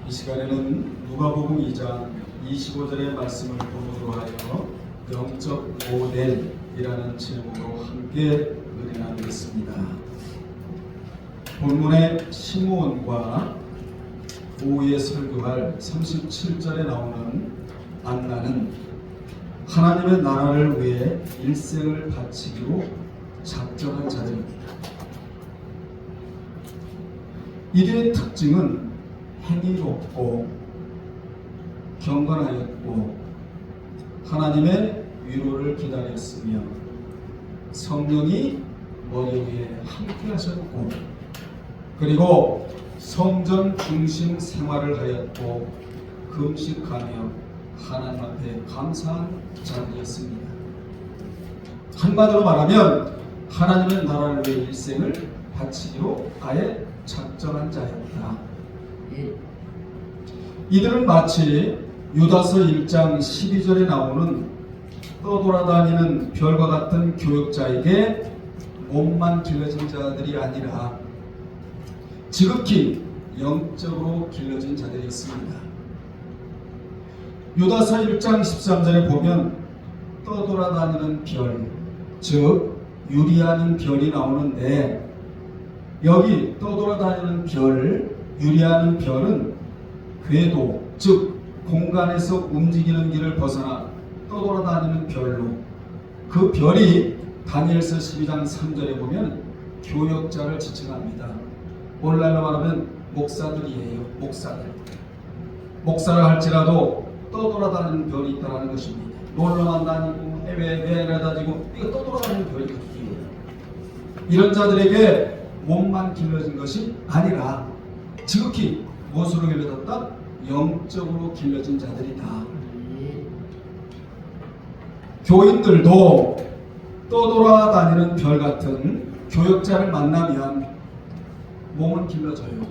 이 시간에는 누가복음 2장 25절의 말씀을 본으로 하여 영적 모델이라는 제목으로 함께 은혜 나누겠습니다. 본문의 시므온과 오후에 설교할 37절에 나오는 안나는 하나님의 나라를 위해 일생을 바치기로 작정한 자들입니다. 이들의 특징은 행위롭고 경건하였고 하나님의 위로를 기다렸으며 성령이 머리 위에 함께 하셨고 그리고 성전 중심 생활을 하였고 금식하며 하나님 앞에 감사한 자들이었습니다. 한마디로 말하면 하나님의 나라를 위해 일생을 바치기로 아예 작정한 자였다. 이들은 마치 유다서 1장 12절에 나오는 떠돌아다니는 별과 같은 교역자에게 몸만 길러진 자들이 아니라 지극히 영적으로 길러진 자들이었습니다. 유다서 1장 13절에 보면 떠돌아다니는 별, 즉 유리아는 별이 나오는데 여기 떠돌아다니는 별, 유리아는 별은 궤도, 즉 공간에서 움직이는 길을 벗어나 떠돌아다니는 별로 그 별이 다니엘서 12장 3절에 보면 교역자를 지칭합니다. 오늘날로 말하면 목사들이에요. 목사를 할지라도 떠돌아다니는 별이 있다는 것입니다. 놀러만 다니고 해외에 다니고 이거 떠돌아다니는 별이 있기에 이런 자들에게 몸만 길러진 것이 아니라 지극히 무엇으로 길러졌다? 영적으로 길러진 자들이다. 교인들도 떠돌아다니는 별 같은 교역자를 만나면 몸은 길러져요.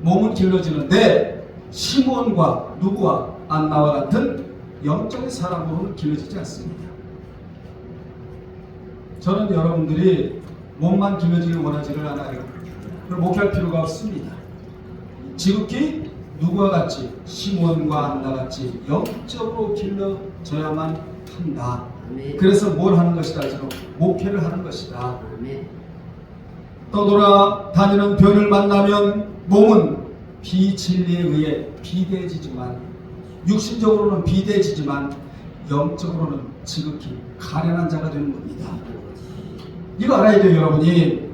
몸은 길러지는데 시몬과 누구와 안나와 같은 영적인 사람으로는 길러지지 않습니다. 저는 여러분들이 몸만 길러지길 원하지를 않아요. 그걸 목회할 필요가 없습니다. 지극히 누구와 같이 시몬과 안나 같이 영적으로 길러져야만 한다. 그래서 뭘 하는 것이다? 저는 목회를 하는 것이다. 떠돌아다니는 별을 만나면 몸은 비진리에 의해 비대해지지만 육신적으로는 비대해지지만 영적으로는 지극히 가련한 자가 되는 겁니다. 이거 알아야 돼요. 여러분이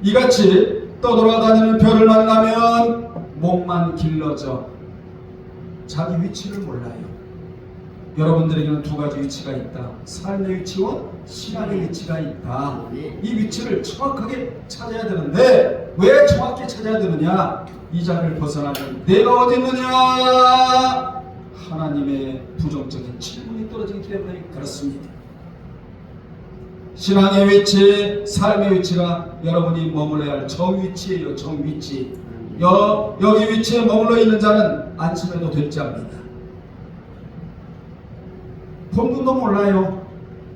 이같이 떠돌아다니는 별을 만나면 몸만 길러져 자기 위치를 몰라요. 여러분들에게는 두 가지 위치가 있다. 삶의 위치와 신앙의 위치가 있다. 이 위치를 정확하게 찾아야 되는데 왜 정확히 찾아야 되느냐? 이 자리를 벗어나면 내가 어디 있느냐? 하나님의 부정적인 질문이 떨어지기 때문에 그렇습니다. 신앙의 위치, 삶의 위치가 여러분이 머물러야 할 정위치예요. 정위치. 여기 위치에 머물러 있는 자는 안심해도 될 자입니다. 본분도 몰라요.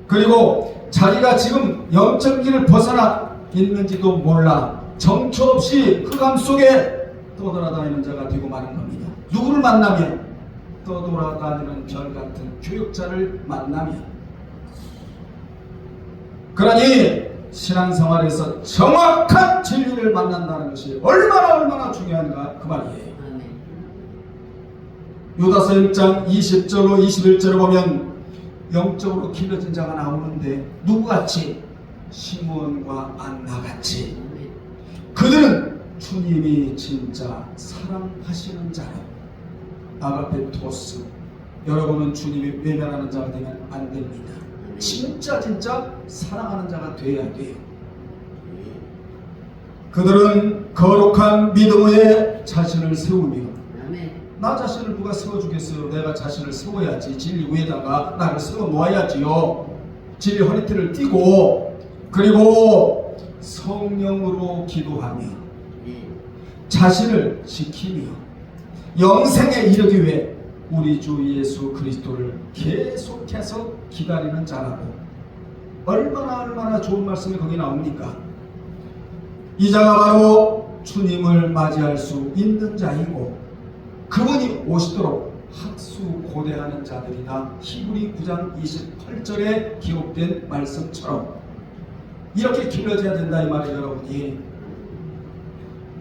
그리고 자기가 지금 영적 길을 벗어나 있는지도 몰라. 정처 없이 흑암 속에 떠돌아다니는 자가 되고 마는 겁니다. 누구를 만나면? 떠돌아다니는 별 같은 교역자를 만나면. 그러니 신앙생활에서 정확한 진리를 만난다는 것이 얼마나 중요한가 그 말이에요. 유다서 1장 20절로 21절을 보면 영적으로 길러진 자가 나오는데 누구같이? 시므온과 안나같이. 그들은 주님이 진짜 사랑하시는 자요. 아가페토스. 여러분은 주님이 외면하는 자가 되면 안 됩니다. 진짜 사랑하는 자가 되어야 돼요. 그들은 거룩한 믿음 위에 자신을 세우며 나 자신을 누가 세워주겠어요? 내가 자신을 세워야지. 진리 위에다가 나를 세워 놓아야지요. 진리 허리띠를 띠고 그리고 성령으로 기도하며 자신을 지키며 영생에 이르기 위해 우리 주 예수 그리스도를 계속해서 기다리는 자라고. 얼마나 좋은 말씀이 거기 나옵니까? 이 자가 바로 주님을 맞이할 수 있는 자이고 그분이 오시도록 학수고대하는 자들이다. 히브리 9장 28절에 기록된 말씀처럼 이렇게 길러져야 된다 이 말이에요. 여러분이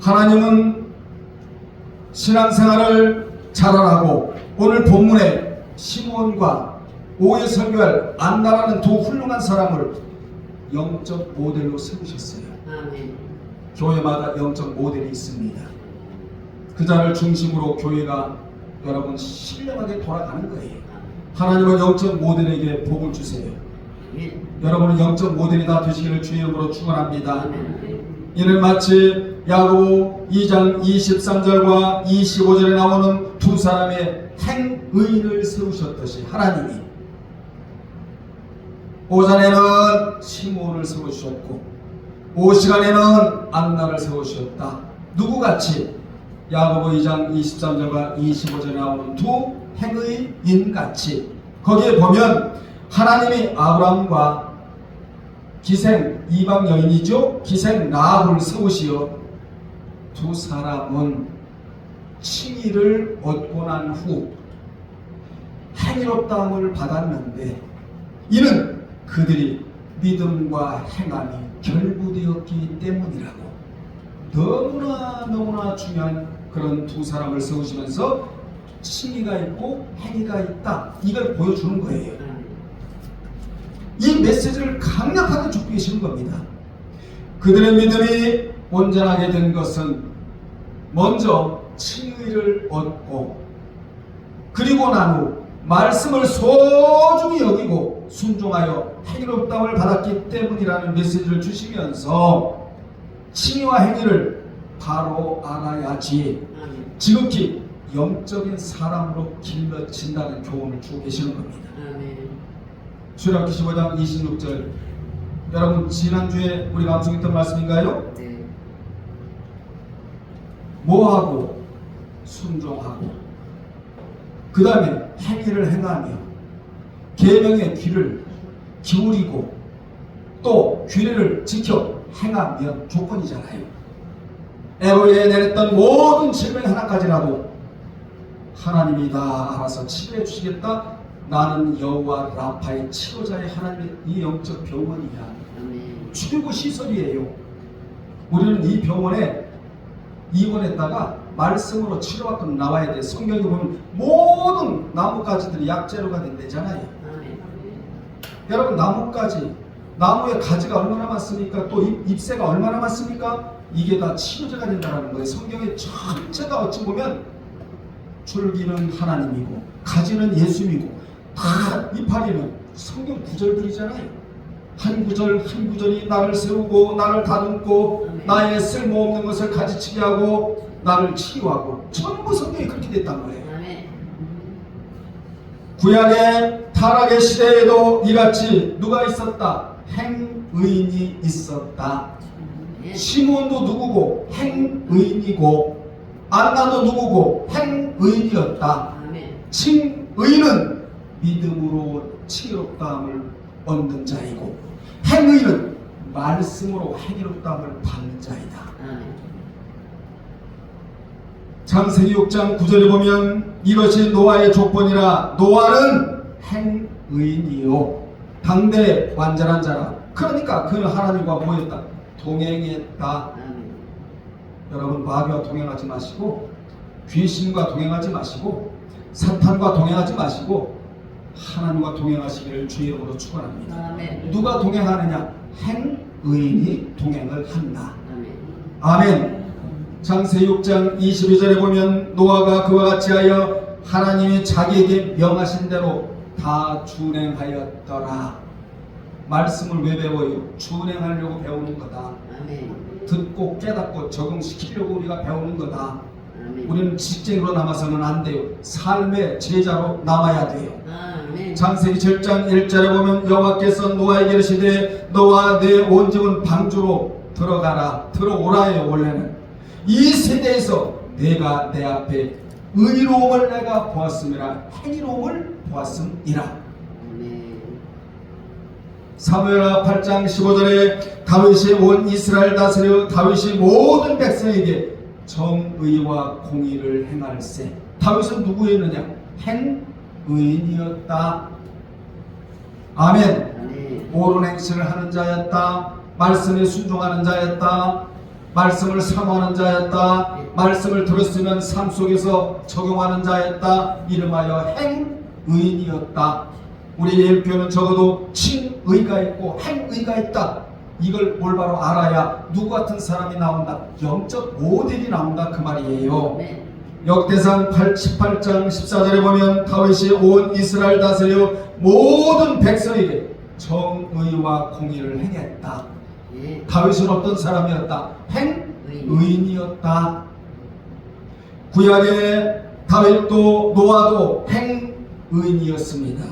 하나님은 신앙생활을 잘하라고 오늘 본문에 시몬과 오후에 설교할 안나라는 두 훌륭한 사람을 영적 모델로 세우셨어요. 아멘. 교회마다 영적 모델이 있습니다. 그 자를 중심으로 교회가 여러분 신령하게 돌아가는 거예요. 하나님은 영적 모델에게 복을 주세요. 아멘. 여러분은 영적 모델이 다 되시기를 주의 이름으로 축원합니다. 아멘. 이는 마치 야고보 2장 23절과 25절에 나오는 두 사람의 행의인을 세우셨듯이 하나님이 오전에는 시몬을 세우셨고 오후 시간에는 안나를 세우셨다. 누구같이? 야고보 2장 23절과 25절에 나오는 두 행의인같이. 거기에 보면 하나님이 아브라함과 기생 이방 여인이죠. 기생 라합을 세우시어 두 사람은 칭의를 얻고 난 후 행위롭다함을 받았는데 이는 그들이 믿음과 행함이 결부되었기 때문이라고. 너무나 중요한 그런 두 사람을 세우시면서 칭의가 있고 행위가 있다. 이걸 보여주는 거예요. 이 메시지를 강력하게 주고 계시는 겁니다. 그들의 믿음이 온전하게 된 것은 먼저 칭의를 얻고 그리고 난 후 말씀을 소중히 여기고 순종하여 행위롭다함을 받았기 때문이라는 메시지를 주시면서 칭의와 행위를 바로 알아야지 지극히 영적인 사람으로 길러진다는 교훈을 주고 계시는 겁니다. 출애굽기 15장 26절 여러분 지난주에 우리가 암송했던 말씀인가요? 네. 뭐하고 순종하고 그 다음에 행위를 행하며 계명의 귀를 기울이고 또 규례를 지켜 행하면 조건이잖아요. 애굽에 내렸던 모든 질병 하나까지라도 하나님이 다 알아서 치료해 주시겠다. 나는 여호와 라파의 치료자의 하나님의 이 영적 병원이야. 치료구 시설이에요. 우리는 이 병원에 입원했다가 말씀으로 치료받고 나와야 돼. 성경에 보면 모든 나뭇가지들이 약재료가 된대잖아요. 여러분 나뭇가지, 나무의 가지가 얼마나 많습니까? 또 잎새가 얼마나 많습니까? 이게 다 치료제가 된다는 거예요. 성경의 전체가 어찌 보면 줄기는 하나님이고 가지는 예수님이고 다 이파리는 성경 구절들이잖아요. 한 구절 한 구절이 나를 세우고 나를 다듬고 나의 쓸모없는 것을 가지치게 하고 나를 치유하고 전부 성경이 그렇게 됐단 말이에요. 구약의 타락의 시대에도 이같이 누가 있었다? 행의인이 있었다. 시몬도 누구고? 행의인이고 안나도 누구고? 행의인이었다. 칭의인은 믿음으로 칭의롭다함을 얻는 자이고 행의인은 말씀으로 행위롭다함을 받는 자이다. 창세기 6장 9절에 보면 이것이 노아의 조건이라 노아는 행의인이요 당대 완전한 자라. 그러니까 그는 하나님과 뭐였다? 동행했다. 여러분 마귀와 동행하지 마시고 귀신과 동행하지 마시고 사탄과 동행하지 마시고 하나님과 동행하시기를 주의 이름으로 축원합니다. 누가 동행하느냐? 행의인이 동행을 한다. 아멘. 창세기 6장 22절에 보면 노아가 그와 같이 하여 하나님이 자기에게 명하신 대로 다 준행하였더라. 말씀을 왜 배워요? 준행하려고 배우는 거다. 듣고 깨닫고 적용시키려고 우리가 배우는 거다. 우리는 직쟁으로 남아서는 안 돼요. 삶의 제자로 남아야 돼요. 창세기 7장 1절에 보면 여호와께서 노아에게 이르시되 너와 내 온 집은 방주로 들어가라. 들어오라예요. 원래는 이 세대에서 내가 내 앞에 의로움을 내가 보았음이라 행위로움을 보았음이라. 사무엘하 8장 15절에 다윗이 온 이스라엘 다스려 다윗이 모든 백성에게 정의와 공의를 행할세. 다윗은 누구였느냐? 행의인이었다. 아멘. 옳은 행실을 하는 자였다. 말씀에 순종하는 자였다. 말씀을 사모하는 자였다. 말씀을 들었으면 삶 속에서 적용하는 자였다. 이름하여 행의인이었다. 우리 예일교회는 적어도 칭의가 있고 행의가 있다. 이걸 올바로 알아야 누구 같은 사람이 나온다. 영적 모델이 나온다 그 말이에요. 역대상 18장 14절에 보면 다윗이 온 이스라엘 다스려 모든 백성에게 정의와 공의를 행했다. 다윗은 어떤 사람이었다? 행의인이었다. 구약의 다윗도 노아도 행의인이었습니다.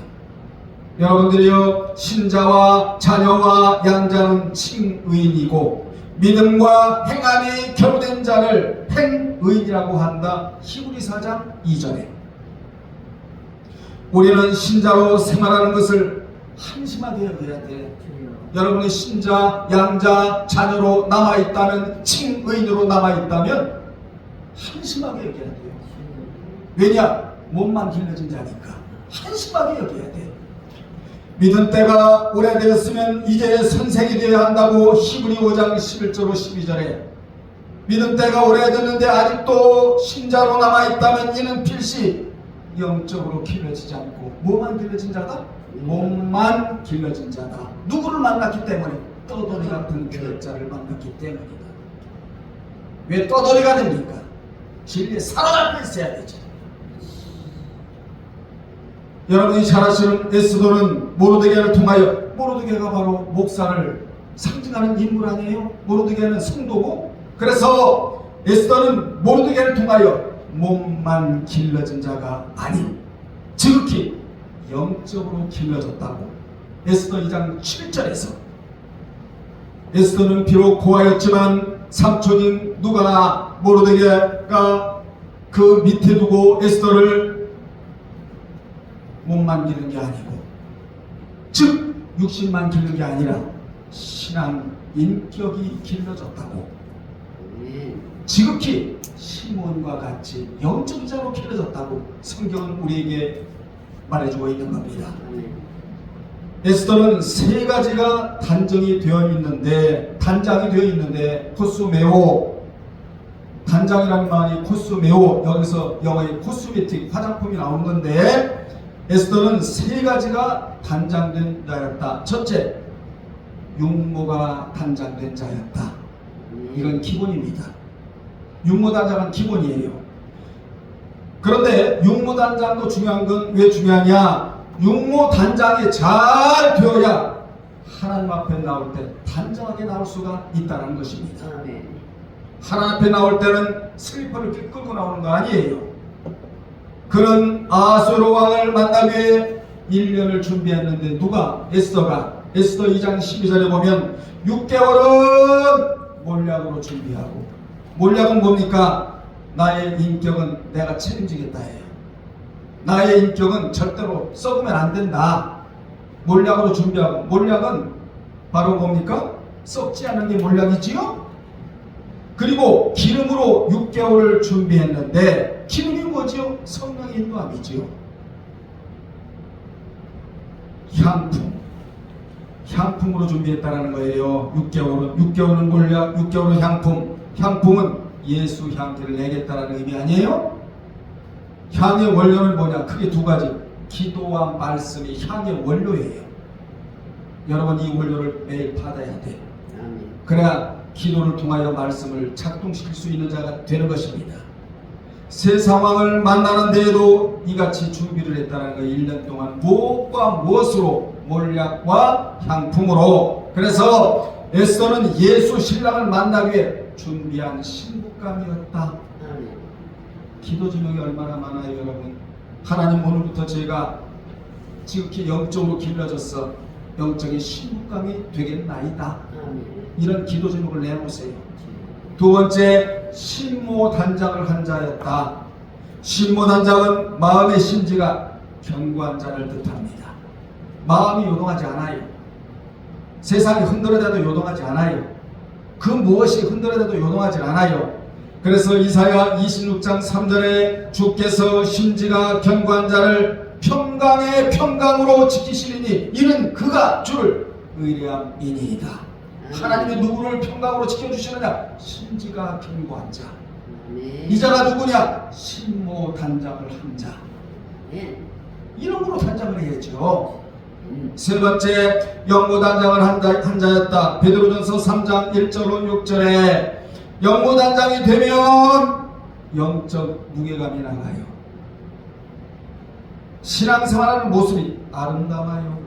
여러분들이요, 신자와 자녀와 양자는 칭의인이고 믿음과 행함이 결부된 자를 행의인이라고 한다. 히브리서 4장 2절에. 우리는 신자로 생활하는 것을 한심하게 여겨야 돼. 여러분이 신자, 양자, 자녀로 남아있다면, 칭의인으로 남아있다면 한심하게 여겨야 돼요. 왜냐? 몸만 길러진 자니까 한심하게 여겨야 돼. 믿은 때가 오래되었으면 이제 선생이 되어야 한다고 히브리 5장 11절로 12절에. 믿은 때가 오래됐는데 아직도 신자로 남아있다면 이는 필시 영적으로 길러지지 않고 뭐만 길러진 자다? 몸만 길러진 자다. 누구를 만났기 때문에? 떠돌이 같은 교역자를 만났기 때문이다. 왜 떠돌이가 됩니까? 진리에 살아가고 있어야 되죠. 여러분이 잘 아시는 에스더는 모르드게를 통하여, 모르드게가 바로 목사를 상징하는 인물 아니에요? 모르드게는 성도고, 그래서 에스더는 모르드게를 통하여 몸만 길러진 자가 아닌 지극히 영적으로 길러졌다고 에스더 2장 7절에서. 에스더는 비록 고아였지만 삼촌인 누가나 모르드게가 그 밑에 두고 에스더를 몸만 기른 게 아니고, 즉 육신만 기른 게 아니라 신앙 인격이 길러졌다고. 지극히 시몬과 같이 영적 자로 길러졌다고 성경은 우리에게 말해주고 있는 겁니다. 에스더는 세 가지가 단장이 되어 있는데 코스메오, 단장이라는 말이 코스메오, 여기서 영어의 코스메틱, 화장품이 나오는 건데, 에스더는 세 가지가 단장된 자였다. 첫째, 육모가 단장된 자였다. 이건 기본입니다. 육모 단장은 기본이에요. 그런데 육모 단장도 중요한 건 왜 중요하냐? 육모 단장이 잘 되어야 하나님 앞에 나올 때 단정하게 나올 수가 있다는 것입니다. 하나님 앞에 나올 때는 슬리퍼를 이렇게 끌고 나오는 거 아니에요. 그는 아수르 왕을 만나기 위해 1년을 준비했는데 누가? 에스더가. 에스더 2장 12절에 보면 6개월은 몰약으로 준비하고, 몰약은 뭡니까? 나의 인격은 내가 책임지겠다 해요. 나의 인격은 절대로 썩으면 안 된다. 몰약으로 준비하고, 몰약은 바로 뭡니까? 썩지 않은 게 몰약이지요? 그리고 기름으로 6개월을 준비했는데, 기름이 뭐지요? 성령의 인도함이지요. 향품으로 준비했다는 거예요. 6개월은 몰약, 6개월은 향품. 향품은 예수 향기를 내겠다는 의미 아니에요? 향의 원료는 뭐냐? 크게 두 가지. 기도와 말씀이 향의 원료예요. 여러분 이 원료를 매일 받아야 돼. 그래야 기도를 통하여 말씀을 작동시킬 수 있는 자가 되는 것입니다. 새 상황을 만나는 데에도 이같이 준비를 했다는 거. 1년 동안 무엇과 무엇으로? 몰약과 향품으로. 그래서 에스더는 예수 신랑을 만나기 위해 준비한 신부감이었다. 기도 제목이 얼마나 많아요 여러분. 하나님 오늘부터 제가 지극히 영적으로 길러졌어. 영적인 신부감이 되겠나이다. 이런 기도 제목을 내놓으세요. 두 번째, 신모 단장을 한 자였다. 신모 단장은 마음의 심지가 견고한 자를 뜻합니다. 마음이 요동하지 않아요. 세상이 흔들어대도 요동하지 않아요. 그 무엇이 흔들어대도 요동하지 않아요. 그래서 이사야 26장 3절에 주께서 심지가 견고한 자를 평강의 평강으로 지키시리니 이는 그가 주를 의뢰함이니이다. 하나님이 누구를 평강으로 지켜주시느냐? 심지가 견고한 자. 이 자가 누구냐? 신모 단장을 한 자. 이름으로 단장을 해야죠. 세 번째, 영모 단장을 한 자였다. 베드로전서 3장 1절로 6절에 영모 단장이 되면 영적 무게감이 나가요. 신앙생활하는 모습이 아름다워요.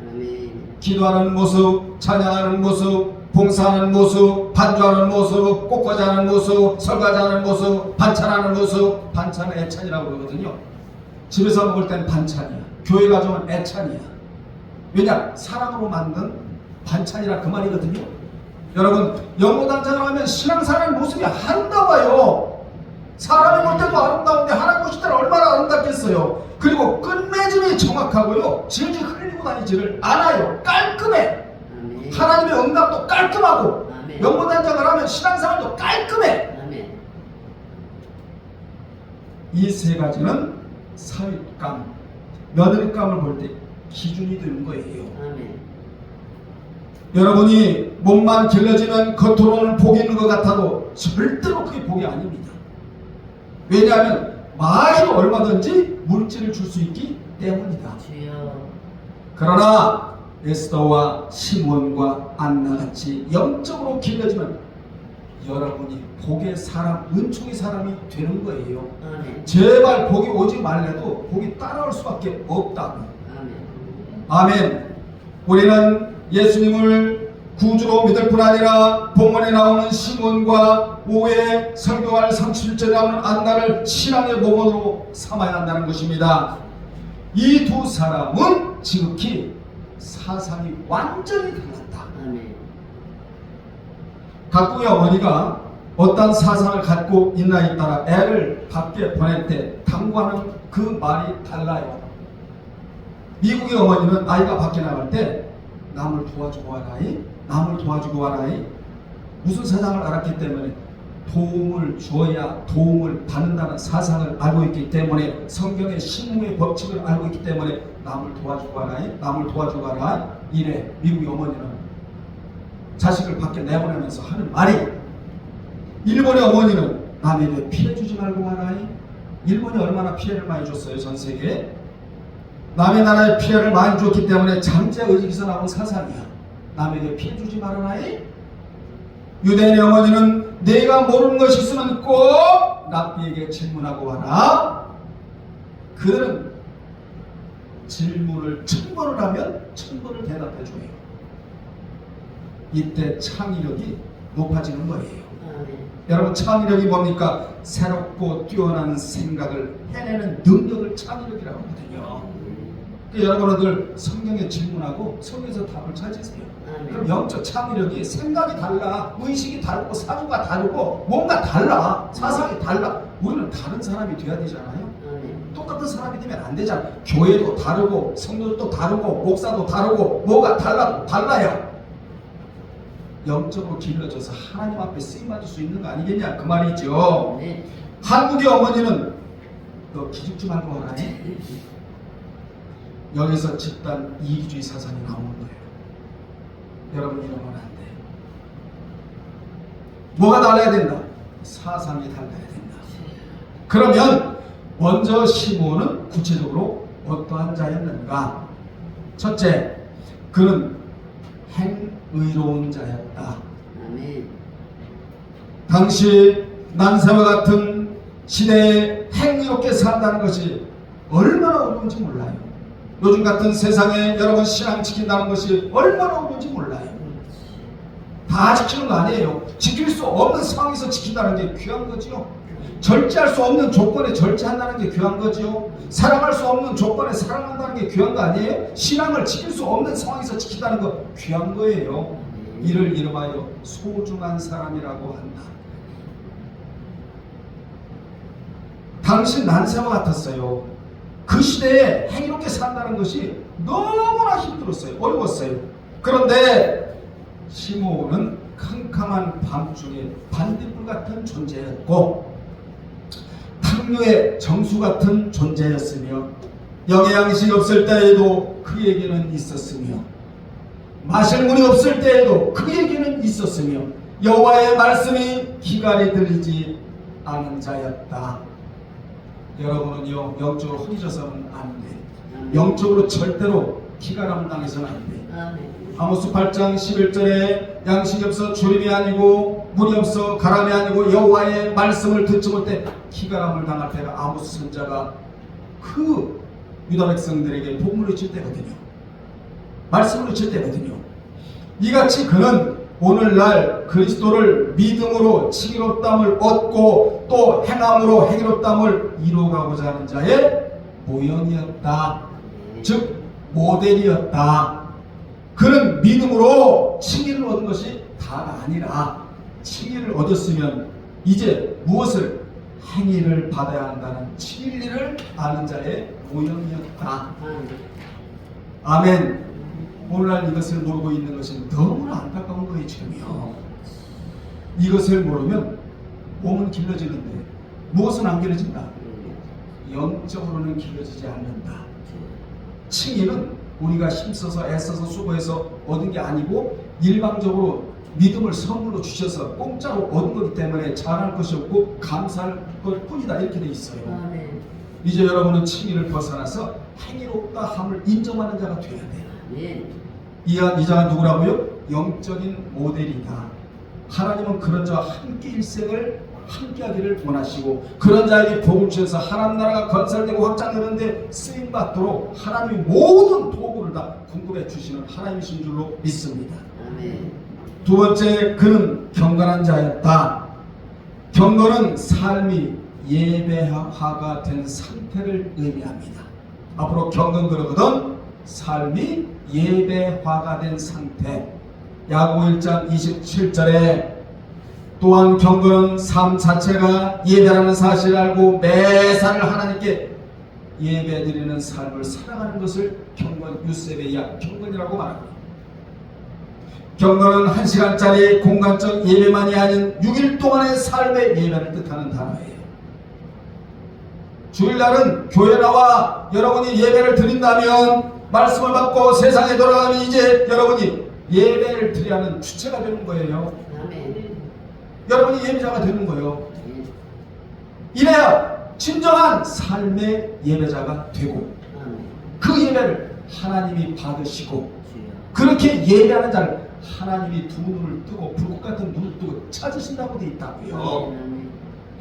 기도하는 모습, 찬양하는 모습, 봉사하는 모습, 반주하는 모습, 꽃꽂이하는 모습, 설거지하는 모습, 반찬하는 모습. 반찬은 애찬이라고 그러거든요. 집에서 먹을 땐 반찬이야. 교회 가져오면 애찬이야. 왜냐? 사랑으로 만든 반찬이라 그 말이거든요. 여러분, 영모단장을 하면 신앙생활하는 모습이 아름다워요. 사람이 볼 때도 아름다운데 하나님 보실 때는 얼마나 아름답겠어요. 그리고 끝맺음이 정확하고요. 질질 흘리고 다니지를 않아요. 깔끔해. 하나님의 응답도 깔끔하고, 영모단장을 하면 신앙생활도 깔끔해. 이 세 가지는 사윗감, 며느리감을 볼 때 기준이 되는 거예요. 여러분이 몸만 길러지면 겉으로는 복이 있는 것 같아도 절대로 그게 복이 아닙니다. 왜냐하면 마에도 얼마든지 물질을 줄 수 있기 때문이다. 그러나 에스더와 시몬과 안나같이 영적으로 길러지면 여러분이 복의 사람, 은총의 사람이 되는 거예요. 제발 복이 오지 말래도 복이 따라올 수밖에 없다고. 아멘. 우리는 예수님을 구주로 믿을 뿐 아니라 본문에 나오는 시몬과 5회 설교할 37절에 나오는 안나를 신앙의 모범으로 삼아야 한다는 것입니다. 이 두 사람은 지극히 사상이 완전히 달랐다. 각국의 어머니가 어떤 사상을 갖고 있나에 따라 애를 밖에 보낼 때 당부하는 그 말이 달라요. 미국의 어머니는 아이가 밖에 나갈 때 남을 도와주고 와라이, 남을 도와주고 와라이. 무슨 사상을 알았기 때문에 도움을 주어야 도움을 받는다는 사상을 알고 있기 때문에, 성경의 신무의 법칙을 알고 있기 때문에 남을 도와주고 와라이, 남을 도와주고 와라이. 이래 미국의 어머니는 자식을 밖에 내보내면서 하는 말이, 일본의 어머니는 남에게 피해 주지 말고 와라이. 일본이 얼마나 피해를 많이 줬어요, 전 세계에. 남의 나라에 피해를 많이 줬기 때문에 장제의식에서 나온 사상이야. 남에게 피해 주지 말아라이. 유대인의 어머니는 내가 모르는 것이 있으면 꼭 랍비에게 질문하고 와라. 그들은 질문을 1000번을 하면 1000번을 대답해줘요. 이때 창의력이 높아지는 거예요. 여러분, 창의력이 뭡니까? 새롭고 뛰어난 생각을 해내는 능력을 창의력이라고 하거든요. 여러분들 성경에 질문하고 성경에서 답을 찾으세요. 그럼 영적 창의력이, 생각이 달라, 의식이 다르고 사고가 다르고 뭔가 달라, 사상이 달라. 우리는 다른 사람이 돼야 되잖아요. 똑같은 사람이 되면 안 되잖아. 교회도 다르고 성도도 다르고 목사도 다르고 뭐가 달라도 달라야 영적으로 길러져서 하나님 앞에 쓰임받을 수 있는 거 아니겠냐, 그 말이죠. 한국의 어머니는 너 기죽 좀 하고 하라니. 여기서 집단 이기주의 사상이 나오는 거예요. 여러분, 이러면 안 돼. 뭐가 달라야 된다? 사상이 달라야 된다. 그러면 먼저 시몬은 구체적으로 어떠한 자였는가? 첫째, 그는 행의로운 자였다. 당시 난세와 같은 시대에 행의롭게 산다는 것이 얼마나 어려운지 몰라요. 요즘 같은 세상에 여러분 신앙 지킨다는 것이 얼마나 어려운지 몰라요. 다 지키는 거 아니에요. 지킬 수 없는 상황에서 지킨다는 게 귀한 거지요. 절제할 수 없는 조건에 절제한다는 게 귀한 거지요. 사랑할 수 없는 조건에 사랑한다는 게 귀한 거 아니에요. 신앙을 지킬 수 없는 상황에서 지킨다는 거 귀한 거예요. 이를 이름하여 소중한 사람이라고 한다. 당시 난세와 같았어요. 그 시대에 행이롭게 산다는 것이 너무나 힘들었어요. 어려웠어요. 그런데 시므온은 캄캄한 밤중에 반딧불 같은 존재였고, 상류의 정수 같은 존재였으며 영의 양식이 없을 때에도 그에게는 있었으며 마실 물이 없을 때에도 그에게는 있었으며 여호와의 말씀이 기갈이 들리지 않은 자였다. 여러분은요, 영적으로 혼이져서는 안 돼. 영적으로 절대로 기갈함을 당해서는 안 돼. 아모스 8장 11절에 양식이 없어 주림이 아니고 물이 없어 가람이 아니고 여호와의 말씀을 듣지 못해 기갈함을 당할 때가 아모스 선자가 그 유다 백성들에게 복음을 외칠 때거든요. 말씀을 외칠 때거든요. 이같이 그는 오늘날 그리스도를 믿음으로 칭의롭다함을 얻고 또 행함으로 행위롭다함을 이루어가고자 하는 자의 모형이었다. 즉 모델이었다. 그는 믿음으로 칭의를 얻은 것이 다가 아니라 칭의를 얻었으면 이제 무엇을 행위를 받아야 한다는 진리를 아는 자의 모형이었다. 아멘. 오늘날 이것을 모르고 있는 것은 너무나 안타까운 거예요. 지금요. 이것을 모르면 몸은 길러지는데 무엇은 안 길러진다? 영적으로는 길러지지 않는다. 칭의는 우리가 힘써서 애써서 수고해서 얻은 게 아니고 일방적으로 믿음을 선물로 주셔서 공짜로 얻은 거기 때문에 잘할 것이 없고 감사할 것 뿐이다. 이렇게 돼 있어요. 이제 여러분은 칭의를 벗어나서 행위롭다 함을 인정하는 자가 되어야 돼요. 이 자가 누구라고요? 영적인 모델이다. 하나님은 그런 자와 함께 일생을 함께하기를 원하시고 그런 자에게 복을 주셔서 하나님 나라가 건설되고 확장되는데 쓰임받도록 하나님이 모든 도구를 다 공급해 주시는 하나님이신 줄로 믿습니다. 두 번째, 그는 경건한 자였다. 경건은 삶이 예배화가 된 상태를 의미합니다. 앞으로 경건 그러거든 삶이 예배화가 된 상태. 야고보 1장 27절에 또한 경건은 삶 자체가 예배라는 사실을 알고 매사를 하나님께 예배드리는 삶을 살아가는 것을 경건 유세베야 경건이라고 말합니다. 경건은 1시간짜리 공간적 예배만이 아닌 6일 동안의 삶의 예배를 뜻하는 단어예요. 주일날은 교회 나와 여러분이 예배를 드린다면 말씀을 받고 세상에 돌아가면 이제 여러분이 예배를 드려야 하는 주체가 되는 거예요. 여러분이 예배자가 되는 거예요. 이래야 진정한 삶의 예배자가 되고 그 예배를 하나님이 받으시고 그렇게 예배하는 자를 하나님이 두 눈을 뜨고 불꽃 같은 눈을 뜨고 찾으신다고 되어 있다고요.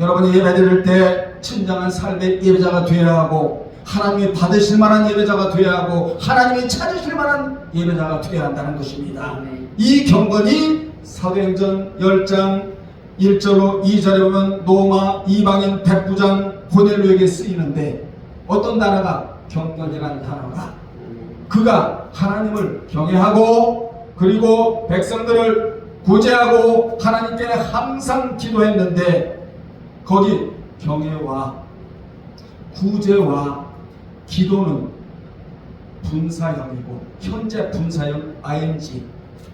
여러분이 예배 드릴 때 진정한 삶의 예배자가 되어야 하고 하나님이 받으실 만한 예배자가 되어야 하고 하나님이 찾으실 만한 예배자가 되어야 한다는 것입니다. 이 경건이 사도행전 10장 1절로 2절에 보면 로마 이방인 백부장 고넬료에게 쓰이는데 어떤 단어가 경건이라는 단어가 그가 하나님을 경외하고 그리고 백성들을 구제하고 하나님께 항상 기도했는데 거기 경외와 구제와 기도는 분사형이고 현재 분사형 ing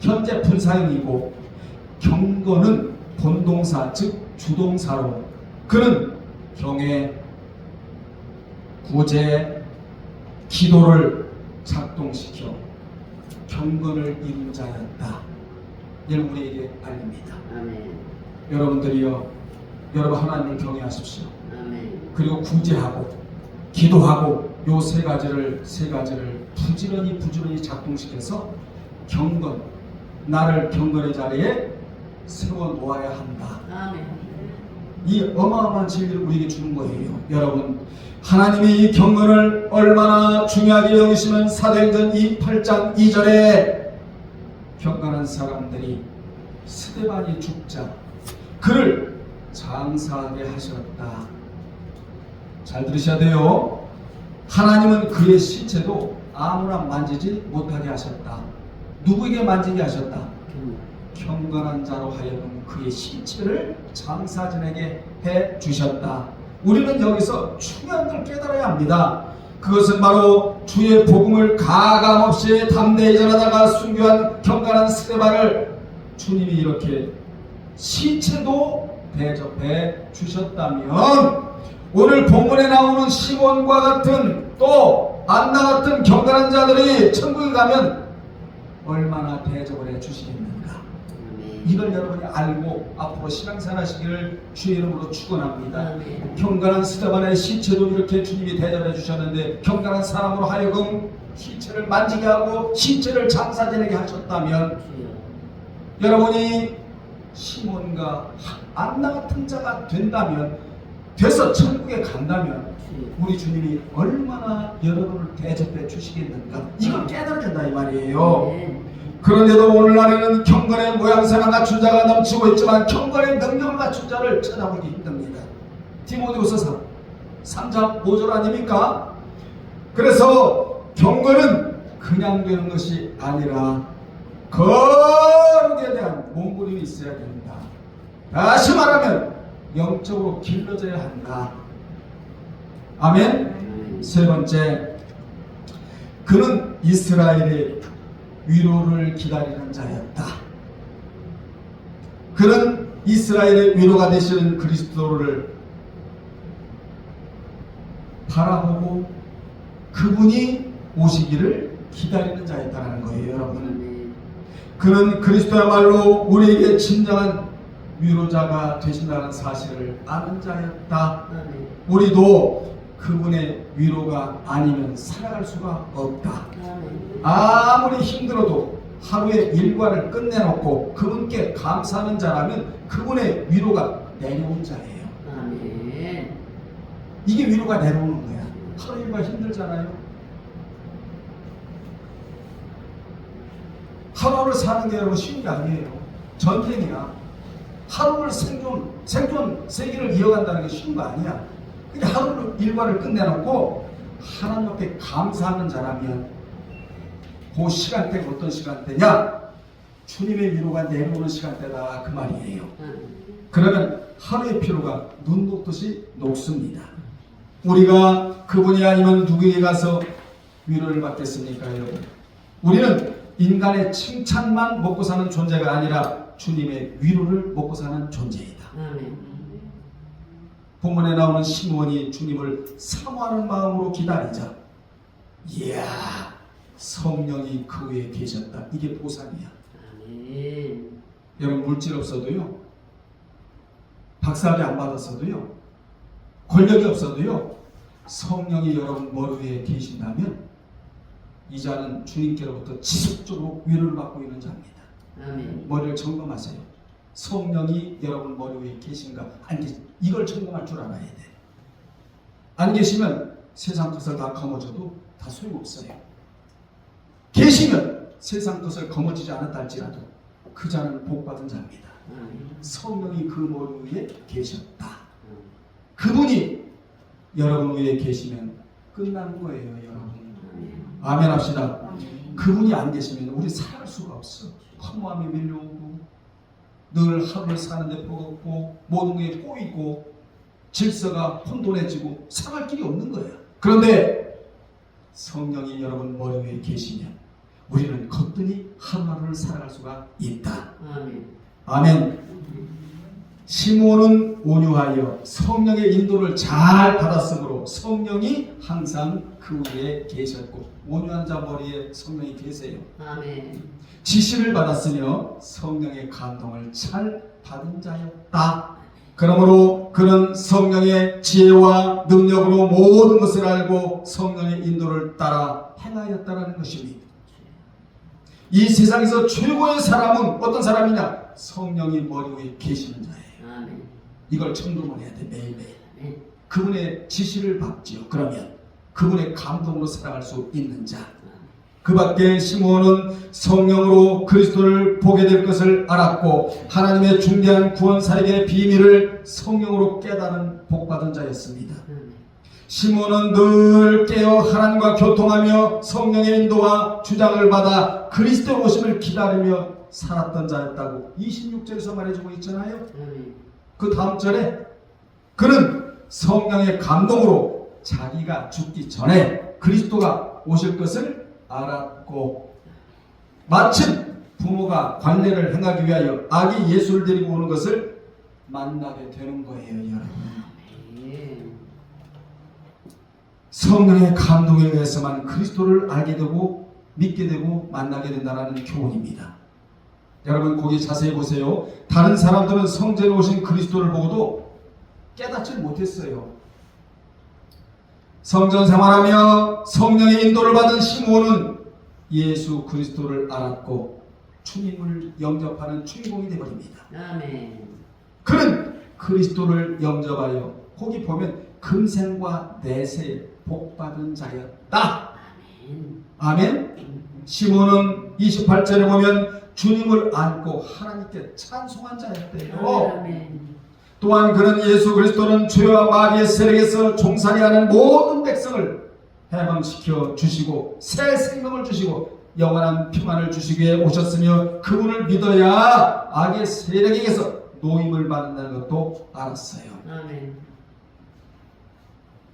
현재 분사형이고 경건은 본동사 즉 주동사로 그는 경외, 구제, 기도를 작동시켜 경건을 이룬 자였다. 이를 우리에게 알립니다. 여러분들이요, 여러분 하나님을 경외하십시오. 그리고 구제하고 기도하고 요 세 가지를 부지런히 작동시켜서 경건, 나를 경건의 자리에 세워 놓아야 한다. 이 어마어마한 진리를 우리에게 주는 거예요. 여러분, 하나님이 이 경건을 얼마나 중요하게 여기시면 사도행전 8장 2절에 경건한 사람들이 스데반이 죽자 그를 장사하게 하셨다. 잘 들으셔야 돼요. 하나님은 그의 시체도 아무나 만지지 못하게 하셨다. 누구에게 만지게 하셨다? 경건한 자로 하여금 그의 시체를 장사진에게 해 주셨다. 우리는 여기서 중요한 걸 깨달아야 합니다. 그것은 바로 주의 복음을 가감없이 담대히 전하다가 순교한 경건한 스데반을 주님이 이렇게 시체도 대접해 주셨다면 오늘 본문에 나오는 시몬과 같은 또 안나 같은 경건한 자들이 천국에 가면 얼마나 대접을 해 주시겠는가. 이걸 여러분이 알고 앞으로 신앙생활 하시기를 주의 이름으로 축원합니다. 경건한 스데반의 시체도 이렇게 주님이 대접해 주셨는데 경건한 사람으로 하여금 시체를 만지게 하고 시체를 장사 지내게 하셨다면 여러분이 시몬과 안나 같은 자가 돼서 천국에 간다면 우리 주님이 얼마나 여러분을 대접해 주시겠는가. 이걸 깨달아야 된다 이 말이에요. 그런데도 오늘날에는 경건의 모양새만 갖춘 자가 넘치고 있지만 경건의 능력을 갖춘 자를 찾아보기 힘듭니다. 디모데후서 3장 5절 아닙니까? 그래서 경건은 그냥 되는 것이 아니라 거룩에 대한 몸부림이 있어야 된다. 다시 말하면 영적으로 길러져야 한다. 아멘. 세 번째, 그는 이스라엘의 위로를 기다리는 자였다. 그는 이스라엘의 위로가 되시는 그리스도를 바라보고 그분이 오시기를 기다리는 자였다는 거예요, 여러분. 그는 그리스도야말로 우리에게 진정한 위로자가 되신다는 사실을 아는 자였다. 우리도 그분의 위로가 아니면 살아갈 수가 없다. 아무리 힘들어도 하루의 일과를 끝내놓고 그분께 감사하는 자라면 그분의 위로가 내려온 자예요. 이게 위로가 내려오는 거야. 하루 일과 힘들잖아요. 하루를 사는 게 여러분 쉬운 게 아니에요. 전쟁이야. 하루를 생존 세기를 이어간다는 게 쉬운 거 아니야. 근데 하루 일과를 끝내놓고 하나님 앞에 감사하는 자라면 그 시간대가 어떤 시간대냐? 주님의 위로가 내려오는 시간대다 그 말이에요. 그러면 하루의 피로가 눈 녹듯이 녹습니다. 우리가 그분이 아니면 누구에게 가서 위로를 받겠습니까, 여러분? 우리는 인간의 칭찬만 먹고 사는 존재가 아니라 주님의 위로를 먹고 사는 존재이다. 본문에 나오는 시몬이 주님을 사모하는 마음으로 기다리자. 이야, 성령이 그 위에 계셨다. 이게 보상이야. 여러분 물질 없어도요, 박사학위 안 받았어도요, 권력이 없어도요, 성령이 여러분 머리 위에 계신다면 이 자는 주님께로부터 지속적으로 위로를 받고 있는 자입니다. 머리를 점검하세요. 성령이 여러분 머리 위에 계신가 안 계신가, 이걸 점검할 줄 알아야 돼. 안 계시면 세상 것을 다 거머쥐어도 다 소용없어요. 계시면 세상 것을 거머쥐지 않았다 할지라도 그 자는 복받은 자입니다. 성령이 그 머리 위에 계셨다. 그분이 여러분 위에 계시면 끝나는 거예요, 여러분. 아멘 합시다. 그분이 안 계시면 우리 살아갈 수가 없어. 허무함이 밀려오고 늘 하루를 사는데 버겁고 모든 게 꼬이고 질서가 혼돈해지고 살아갈 길이 없는 거예요. 그런데 성령이 여러분 머리 위에 계시면 우리는 거뜬히 하루하루를 살아갈 수가 있다. 아멘. 시몬은 온유하여 성령의 인도를 잘 받았으므로 성령이 항상 그 위에 계셨고, 온유한 자 머리에 성령이 계세요. 아멘. 지시를 받았으며 성령의 감동을 잘 받은 자였다. 그러므로 그는 성령의 지혜와 능력으로 모든 것을 알고 성령의 인도를 따라 행하였다는 것입니다. 이 세상에서 최고의 사람은 어떤 사람이냐? 성령이 머리 위에 계시는 자예요. 이걸 청동을 해야 돼, 매일매일. 그분의 지시를 받지요. 그러면 그분의 감동으로 살아갈 수 있는 자. 그 밖에 시몬은 성령으로 그리스도를 보게 될 것을 알았고 하나님의 중대한 구원 사역의 비밀을 성령으로 깨달은 복받은 자였습니다. 시몬은 늘 깨어 하나님과 교통하며 성령의 인도와 주장을 받아 그리스도의 오심을 기다리며 살았던 자였다고 26절에서 말해주고 있잖아요. 그 다음 절에 그는 성령의 감동으로 자기가 죽기 전에 그리스도가 오실 것을 알았고, 마침 부모가 관례를 행하기 위하여 아기 예수를 데리고 오는 것을 만나게 되는 거예요, 여러분. 성령의 감동에 의해서만 그리스도를 알게 되고 믿게 되고 만나게 된다는 교훈입니다. 여러분 거기 자세히 보세요. 다른 사람들은 성전에 오신 그리스도를 보고도 깨닫지 못했어요. 성전 생활하며 성령의 인도를 받은 시므온은 예수 그리스도를 알았고 주님을 영접하는 주인공이 되어버립니다. 아멘. 그는 그리스도를 영접하여 거기 보면 금생과 내세에 복받은 자였다. 아멘. 시므온은 28절에 보면 주님을 안고 하나님께 찬송한 자였대요. 아멘. 또한 그는 예수 그리스도는 죄와 마귀의 세력에서 종살이하는 모든 백성을 해방시켜 주시고 새 생명을 주시고 영원한 평안을 주시기 위해 오셨으며 그분을 믿어야 악의 세력에게서 노임을 받는다는 것도 알았어요. 아멘.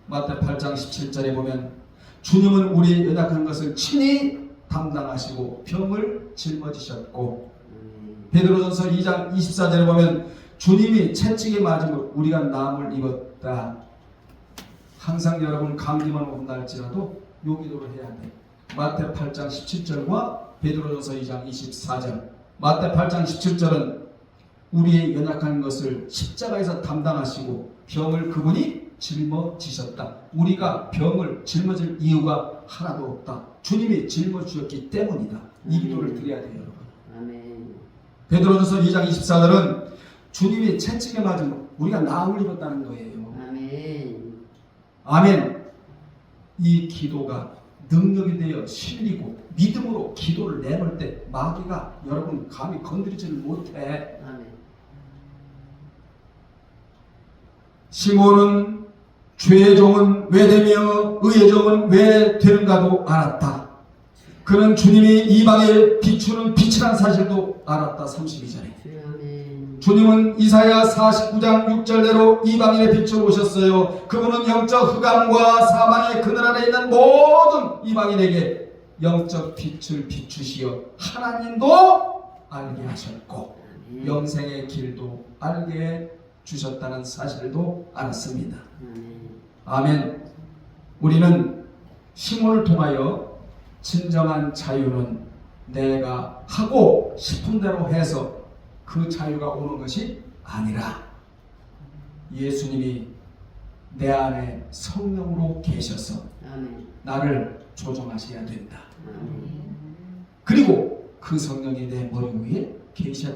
마태 8장 17절에 보면 주님은 우리 연약한 것을 친히 담당하시고 병을 짊어지셨고 베드로전서 2장 24절에 보면 주님이 채찍에 맞으면 우리가 나음을 입었다. 항상 여러분 감기만 온날지라도 요 기도를 해야 돼. 마태 8장 17절과 베드로전서 2장 24절. 마태 8장 17절은 우리의 연약한 것을 십자가에서 담당하시고 병을 그분이 짊어지셨다. 우리가 병을 짊어질 이유가 하나도 없다. 주님이 짊어지셨기 때문이다. 이 기도를 드려야 돼요, 여러분. 아멘. 베드로전서 2장 24절은 주님이 채찍에 맞으면 우리가 나음을 입었다는 거예요. 아멘. 아멘. 이 기도가 능력이 되어 실리고 믿음으로 기도를 내놓을 때 마귀가 여러분 감히 건드리지를 못해. 아멘. 시몬은 죄의 종은 왜 되며 의의 종은 왜 되는가도 알았다. 그는 주님이 이방에 비추는 빛이란 사실도 알았다. 32절에 아멘. 주님은 이사야 49장 6절대로 이방인의 빛을 오셨어요. 그분은 영적 흑암과 사망의 그늘 아래 있는 모든 이방인에게 영적 빛을 비추시어 하나님도 알게 하셨고 영생의 길도 알게 주셨다는 사실도 알았습니다. 아멘. 우리는 시몬을 통하여 진정한 자유는 내가 하고 싶은 대로 해서 그 자유가 오는 것이 아니라 예수님이 내 안에 성령으로 계셔서 나를 조정하셔야 된다. 그리고 그 성령이 내 머리 위에 계셔.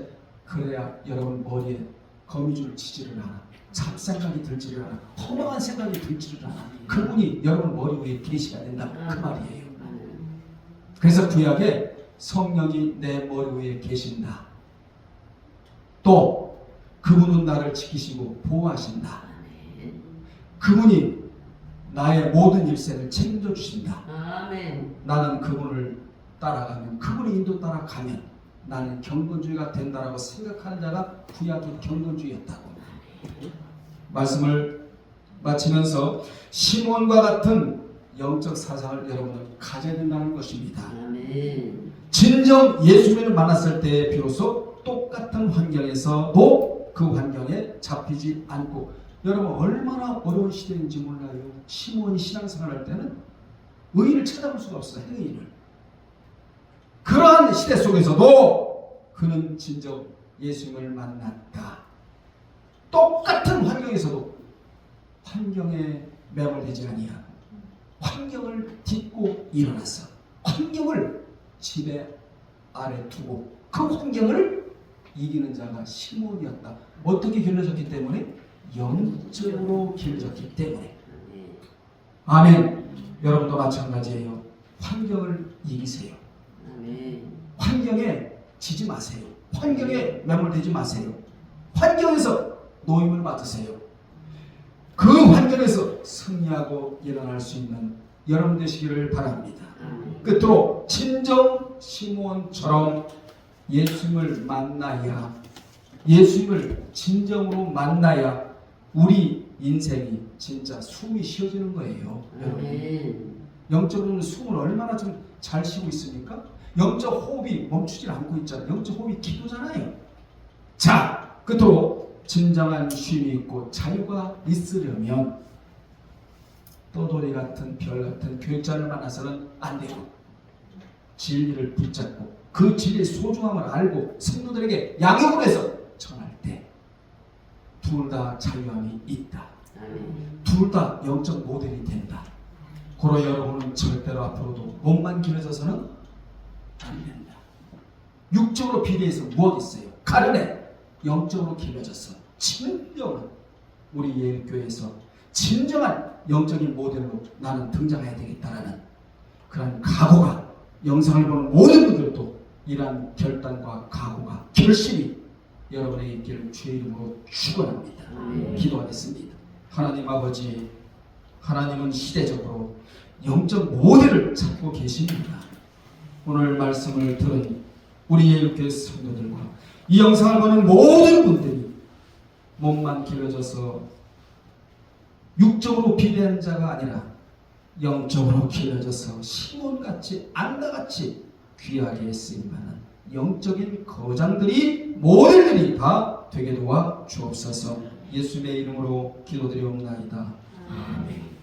그래야 여러분 머리에 거미줄 치지를 않아. 잡생각이 들지를 않아. 허망한 생각이 들지를 않아. 그분이 여러분 머리 위에 계셔야 된다. 그 말이에요. 그래서 구약에 성령이 내 머리 위에 계신다. 또 그분은 나를 지키시고 보호하신다. 그분이 나의 모든 일생을 책임져 주신다. 아멘. 나는 그분을 따라가면, 그분의 인도 따라가면 나는 경건주의가 된다라고 생각하는 자가 구약의 경건주의였다고. 말씀을 마치면서 시몬과 같은 영적 사상을 여러분은 가져야 된다는 것입니다. 아멘. 진정 예수님을 만났을 때 비로소 똑같은 환경에서도 그 환경에 잡히지 않고, 여러분 얼마나 어려운 시대인지 몰라요. 시몬이 신앙생활 할 때는 의인을 찾아볼 수가 없어요. 행인을. 그러한 시대 속에서도 그는 진정 예수님을 만났다. 똑같은 환경에서도 환경에 매몰되지 아니하고 환경을 딛고 일어나서 환경을 지배 아래 두고 그 환경을 이기는 자가 시몬이었다. 어떻게 길러졌기 때문에? 영적으로 길러졌기 때문에. 아멘. 여러분도 마찬가지예요. 환경을 이기세요. 아멘. 환경에 지지 마세요. 환경에 매몰되지 마세요. 환경에서 노임을 받으세요. 그 환경에서 승리하고 일어날 수 있는 여러분 되시기를 바랍니다. 끝으로 진정 시몬처럼 예수님을 만나야, 예수님을 진정으로 만나야 우리 인생이 진짜 숨이 쉬어지는 거예요. 여러분, 영적으로는 숨을 얼마나 좀 잘 쉬고 있습니까? 영적 호흡이 멈추질 않고 있잖아요. 영적 호흡이 기도잖아요. 자, 끝으로 진정한 쉼이 있고 자유가 있으려면 떠돌이 같은 별 같은 교육자를 만나서는 안 되고 진리를 붙잡고 그 진리의 소중함을 알고 성도들에게 양육을 해서 전할 때 둘 다 자유함이 있다. 아멘. 둘 다 영적 모델이 된다. 고로 여러분은 절대로 앞으로도 몸만 길어져서는 안 된다. 육적으로 비례해서 무엇이 있어요? 가련해 영적으로 길어져서 진정한 우리 예일교회에서 진정한 영적인 모델로 나는 등장해야 되겠다라는 그런 각오가 영상을 보는 모든 분들도 이러한 결단과 각오가 결심이 여러분에게 있기를 주의 이름으로 축원합니다. 기도하겠습니다. 하나님 아버지, 하나님은 시대적으로 영적 모델을 찾고 계십니다. 오늘 말씀을 들은 우리 예일교회 성도들과 이 영상을 보는 모든 분들이 몸만 길어져서 육적으로 비대한 자가 아니라 영적으로 길어져서 시몬같이 안나같이 귀하게 쓰임받는 영적인 거장들이 모델들이 다 되게 도와 주옵소서. 예수님의 이름으로 기도드리옵나이다. 아멘.